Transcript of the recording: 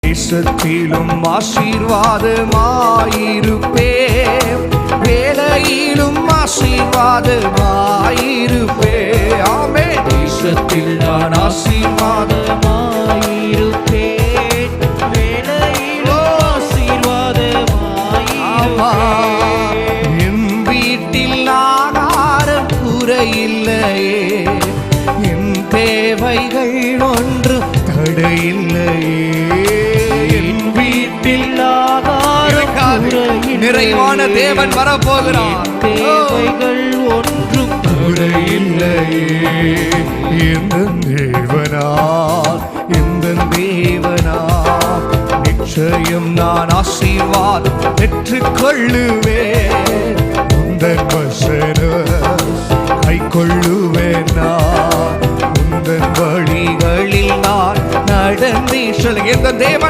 தேசத்திலும் ஆசீர்வாதமாயிருப்பேன், வேலையிலும் ஆசீர்வாதமாயிருப்பேன். ஆமே, தேசத்தில் நான் ஆசீர்வாதமாயிருப்பேன், வேலையிலும் ஆசீர்வாதமாயிருப்பேன். என் வீட்டில் ஆகாரம் குறையில்லையே, என் தேவைகள் ஒன்றும் தடையில்லையே. என் வீட்டில் ஆகாரம் நிறைவான தேவன் வரப்போகிறார். தேவைகள் ஒன்றும் குறையில்லையே. எந்த தேவனால், எந்த தேவனால் நிச்சயம் நான் ஆசீர்வாதம் பெற்றுக்கொள்ளுவேன். உந்தன் வசனம் கைக்கொள்ளுவேன், நான் உந்தன் வழிகளில் நான் நடந்தே. சொல்லுங்க, எந்த தேவன்